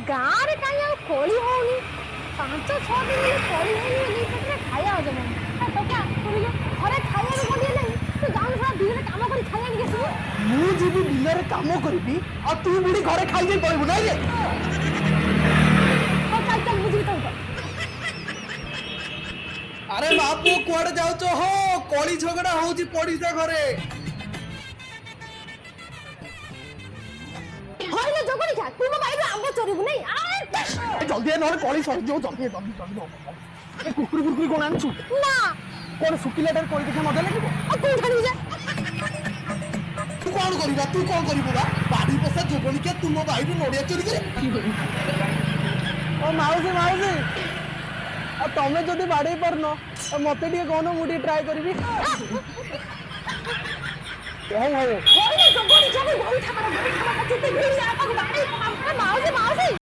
गाँव रे कहीं ଆଉ କୋଳି ହଉନି 5-6 ଦିନ ହେଲେ କୋଳି ହଉନି ଏଇପଟରେ ଖାଇବା ହଜମ ହଉନି ଟୋକା ତୁ ଘରେ ଖାଇବାକୁ ବନେଇ ନାହିଁ ତୁ ଯାଉନୁ ସାରା ବିଲରେ କାମ କରି ଖାଇବା ଆଣିକି ଆସିବୁ ମୁଁ ଯିବି ବିଲରେ କାମ କରିବି ଆଉ ତୁ ବୁଢୀ ଘରେ ଖାଇଦେଇ ପଳେଇବୁ ନାଇଁ ରେ ହଉ ଚାଲ ଚାଲ ମୁଁ ଯିବି ତୋ ଆରେ ମା ପୁଅ କୁଆଡେ ଯାଉଛ ହୋ କଳି ଝଗଡା ହଉଛି ପଡିଶା ଘରେ ହଇରେ ଜଗଣି ଖା ତୁ ମୋ ବାଇରୁ ଆମ୍ବ ଚୋରିବୁ ନାଇଁ ଜଲ୍ଦି ନହେଲେ କଳି ସରିଯିବ ଜଲ୍ଦି ଜଲ୍ଦି ଜଲ୍ଦି ଏ କୁକୁରି କୁକୁରି କଣ ଆଣିଛୁ ନା କଣ ଶୁଖିଲାଟାରେ କଳି ଦେଖିବା ମଜା ଲାଗିବ ଆଉ କୋଉଠି ଆଣିବୁ ଯେ ତୁ କଣ କରିବା ତୁ କଣ କରିବୁ ବା ବାଡି ପଶା ଜୋଗଣିକା ତୁମ ବାଇରୁ ନଡିଆ ଚୋରି କରି ଓ ମାଉସୀ ମାଉସୀ ଆଉ ତମେ ଯଦି ବାଡେଇ ପାରୁନ ମତେ ଟିକେ କହୁନ ମୁଁ ଟିକେ ଟ୍ରାଏ କରିବି ହଉ ହଉ ହଇରେ ଜଗଣି ଖା ଗଇଠା ମାର ତୁ ଭିଡି ଯା ତାକୁ ବାଡେଇ ମାଉସୀ ମାଉସୀ